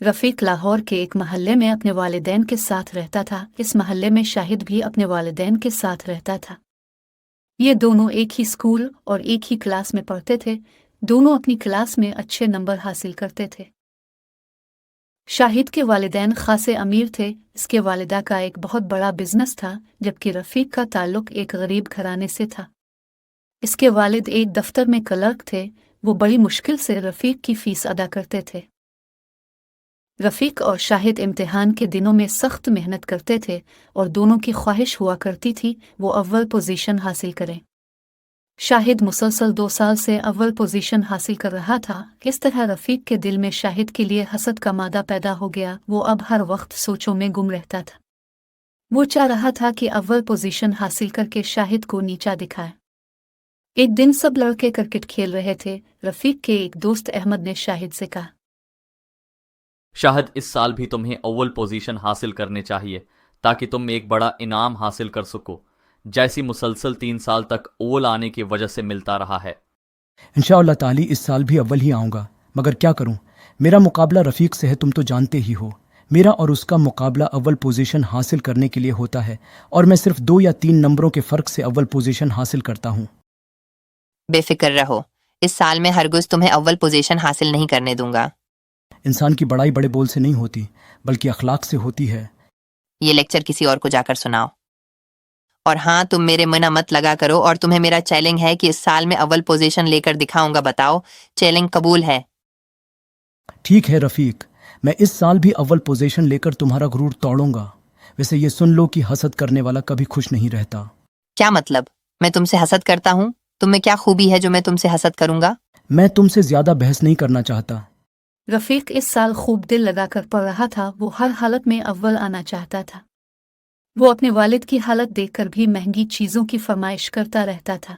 रफ़ीक लाहौर के एक महल्ले में अपने वालिदैन के साथ रहता था। इस महल्ले में शाहिद भी अपने वालिदैन के साथ रहता था। ये दोनों एक ही स्कूल और एक ही क्लास में पढ़ते थे। दोनों अपनी क्लास में अच्छे नंबर हासिल करते थे। शाहिद के वालिदैन खासे अमीर थे। इसके वालिदा का एक बहुत बड़ा बिजनेस था, जबकि रफ़ीक का ताल्लुक एक गरीब घराने से था। इसके वालिद एक दफ्तर में क्लर्क थे। वो बड़ी मुश्किल से रफ़ीक की फ़ीस अदा करते थे। रफ़ीक और शाहिद इम्तिहान के दिनों में सख्त मेहनत करते थे और दोनों की ख्वाहिश हुआ करती थी वो अव्वल पोजीशन हासिल करें। शाहिद मुसलसल 2 साल से अव्वल पोजीशन हासिल कर रहा था। इस तरह रफ़ीक के दिल में शाहिद के लिए हसद का मादा पैदा हो गया। वो अब हर वक्त सोचों में गुम रहता था। वो चाह रहा था कि अव्वल पोजीशन हासिल करके शाहिद को नीचा दिखाए। एक दिन सब लड़के क्रिकेट खेल रहे थे। रफ़ीक के एक दोस्त अहमद ने शाहिद से कहा, शाहिद, इस साल भी तुम्हें अव्वल पोजीशन हासिल करने चाहिए ताकि तुम एक बड़ा इनाम हासिल कर सको, जैसी मुसलसल 3 साल तक अव्वल आने की वजह से मिलता रहा है। इंशाअल्लाह ताली इस साल भी अव्वल ही आऊँगा, मगर क्या करूँ, मेरा मुकाबला रफ़ीक से है, तुम तो जानते ही हो। मेरा और उसका मुकाबला अव्वल पोजीशन हासिल करने के लिए होता है और मैं सिर्फ 2 या 3 नंबरों के फ़र्क से अव्वल पोजीशन हासिल करता हूँ। बेफिक्र रहो, इस साल में हरगिज़ तुम्हें अव्वल पोजीशन हासिल नहीं करने दूंगा। इंसान की बड़ाई बड़े बोल से नहीं होती, बल्कि अखलाक से होती है। ये लेक्चर किसी और को जाकर सुनाओ। और हाँ, तुम मेरे मना मत लगा करो, और तुम्हें मेरा चैलेंज है कि इस साल में अव्वल पोजीशन लेकर दिखाऊंगा। बताओ, चैलेंज कबूल है? ठीक है रफ़ीक, मैं इस साल भी अव्वल पोजीशन लेकर तुम्हारा गुरूर तोड़ूंगा। वैसे ये सुन लो कि हसद करने वाला कभी खुश नहीं रहता। क्या मतलब? मैं तुमसे हसद करता हूँ? तुम में क्या खूबी है जो मैं तुमसे हसद करूंगा? मैं तुमसे ज़्यादा बहस नहीं करना चाहता। रफ़ीक इस साल खूब दिल लगाकर पढ़ रहा था। वो हर हालत में अव्वल आना चाहता था। वो अपने वालिद की हालत देखकर भी महंगी चीज़ों की फरमाइश करता रहता था।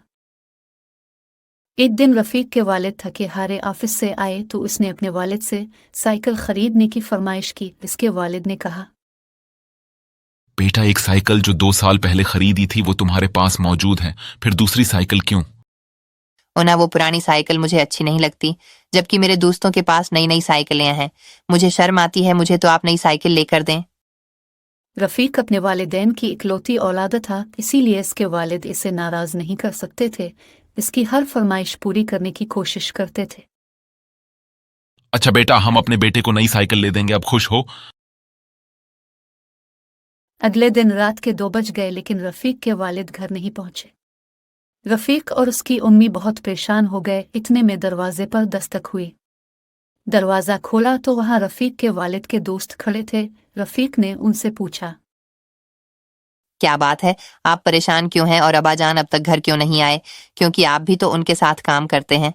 एक दिन रफ़ीक के वालिद थके हारे ऑफिस से आए तो उसने अपने वालिद से साइकिल खरीदने की फरमाइश की। इसके वालिद ने कहा, बेटा, एक साइकिल जो 2 साल पहले खरीदी थी वो तुम्हारे पास मौजूद है, फिर दूसरी साइकिल क्यों? ना, वो पुरानी साइकिल मुझे अच्छी नहीं लगती, जबकि मेरे दोस्तों के पास नई नई साइकिलें हैं। मुझे शर्म आती है। मुझे तो आप नई साइकिल लेकर दें। रफ़ीक अपने वालिदैन की इकलौती औलाद था, इसीलिए इसके वालिद इसे नाराज़ नहीं कर सकते थे। इसकी हर फरमाइश पूरी करने की कोशिश करते थे। अच्छा बेटा, हम अपने बेटे को नई साइकिल ले देंगे, अब खुश हो? अगले दिन रात के 2 बज गए, लेकिन रफ़ीक के वालिद घर नहीं पहुंचे। रफ़ीक और उसकी उम्मी बहुत परेशान हो गए। इतने में दरवाजे पर दस्तक हुई। दरवाज़ा खोला तो वहां रफ़ीक के वालिद के दोस्त खड़े थे। रफ़ीक ने उनसे पूछा, क्या बात है, आप परेशान क्यों हैं? और अब्बाजान अब तक घर क्यों नहीं आए? क्योंकि आप भी तो उनके साथ काम करते हैं।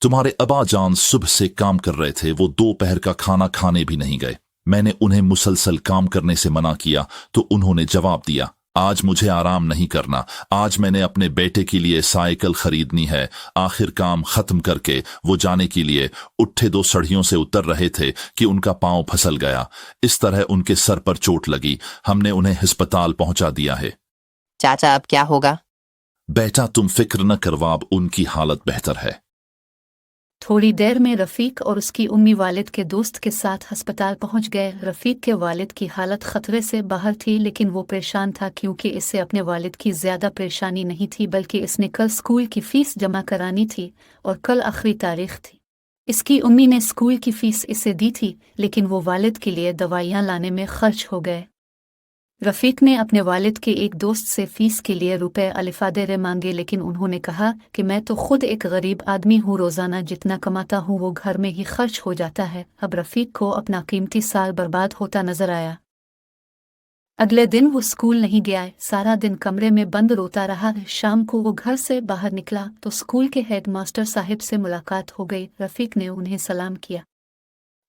तुम्हारे अब्बाजान सुबह से काम कर रहे थे, वो दोपहर का खाना खाने भी नहीं गए। मैंने उन्हें मुसलसल काम करने से मना किया तो उन्होंने जवाब दिया, आज मुझे आराम नहीं करना, आज मैंने अपने बेटे के लिए साइकिल खरीदनी है। आखिर काम खत्म करके वो जाने के लिए उठे 2 सीढ़ियों से उतर रहे थे कि उनका पांव फिसल गया। इस तरह उनके सर पर चोट लगी। हमने उन्हें अस्पताल पहुंचा दिया है। चाचा, अब क्या होगा? बेटा, तुम फिक्र न करवा, अब उनकी हालत बेहतर है। थोड़ी देर में रफ़ीक और उसकी उम्मी वालिद के दोस्त के साथ अस्पताल पहुंच गए। रफ़ीक के वालिद की हालत खतरे से बाहर थी, लेकिन वो परेशान था क्योंकि इससे अपने वालिद की ज़्यादा परेशानी नहीं थी, बल्कि इसने कल स्कूल की फ़ीस जमा करानी थी और कल आखिरी तारीख थी। इसकी उम्मी ने स्कूल की फ़ीस इसे दी थी, लेकिन वो वालिद के लिए दवाइयाँ लाने में खर्च हो गए। रफ़ीक ने अपने वालिद के एक दोस्त से फ़ीस के लिए रुपए अलिफ़ादेरे मांगे, लेकिन उन्होंने कहा कि मैं तो खुद एक गरीब आदमी हूँ, रोज़ाना जितना कमाता हूँ वो घर में ही खर्च हो जाता है। अब रफ़ीक को अपना कीमती साल बर्बाद होता नजर आया। अगले दिन वो स्कूल नहीं गया। सारा दिन कमरे में बंद रोता रहा। शाम को वो घर से बाहर निकला तो स्कूल के हेड मास्टर साहिब से मुलाकात हो गई। रफ़ीक ने उन्हें सलाम किया।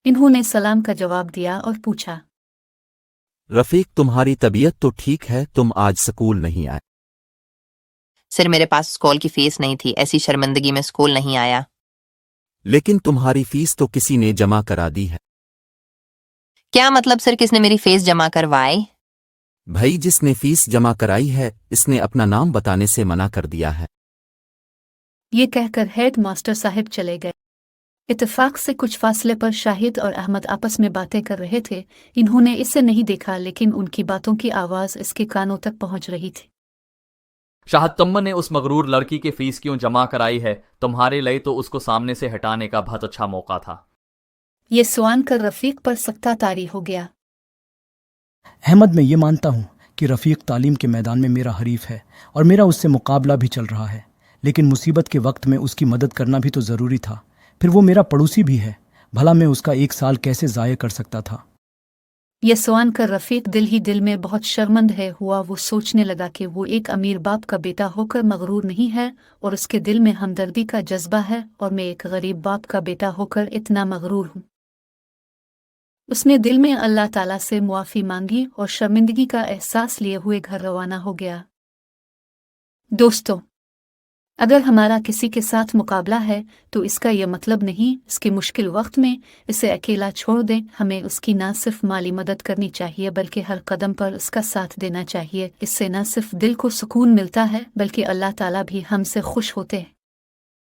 इन्होंने सलाम का जवाब दिया और पूछा, रफ़ीक, तुम्हारी तबीयत तो ठीक है, तुम आज स्कूल नहीं आए? सर, मेरे पास स्कूल की फीस नहीं थी, ऐसी शर्मिंदगी में स्कूल नहीं आया। लेकिन तुम्हारी फीस तो किसी ने जमा करा दी है। क्या मतलब सर? किसने मेरी फीस जमा करवाई? भाई, जिसने फीस जमा कराई है इसने अपना नाम बताने से मना कर दिया है। ये कहकर हेड मास्टर साहिब चले गए। इत्तेफाक से कुछ फासले पर शाहिद और अहमद आपस में बातें कर रहे थे। इन्होंने इसे नहीं देखा, लेकिन उनकी बातों की आवाज इसके कानों तक पहुंच रही थी। शाहद तुम ने उस मगरूर लड़की की फीस क्यों जमा कराई है? तुम्हारे लिए तो उसको सामने से हटाने का बहुत अच्छा मौका था। ये सुन कर रफीक पर सख्ता तारी हो गया। अहमद, मैं ये मानता हूँ कि रफ़ीक तालीम के मैदान में मेरा हरीफ है और मेरा उससे मुकाबला भी चल रहा है, लेकिन मुसीबत के वक्त में उसकी मदद करना भी तो ज़रूरी था। फिर वो मेरा पड़ोसी भी है, भला मैं उसका 1 साल कैसे ज़ाया कर सकता था? ये सुन कर रफीक दिल ही दिल में बहुत शर्मंद है हुआ। वो सोचने लगा कि वो एक अमीर बाप का बेटा होकर मगरूर नहीं है और उसके दिल में हमदर्दी का जज्बा है, और मैं एक गरीब बाप का बेटा होकर इतना मगरूर हूँ। उसने दिल में अल्लाह ताला से मुआफ़ी मांगी और शर्मिंदगी का एहसास लिए हुए घर रवाना हो गया। दोस्तों, अगर हमारा किसी के साथ मुकाबला है तो इसका यह मतलब नहीं इसके मुश्किल वक्त में इसे अकेला छोड़ दें। हमें उसकी न सिर्फ माली मदद करनी चाहिए बल्कि हर कदम पर उसका साथ देना चाहिए। इससे न सिर्फ दिल को सुकून मिलता है बल्कि अल्लाह ताला भी हमसे खुश होते हैं।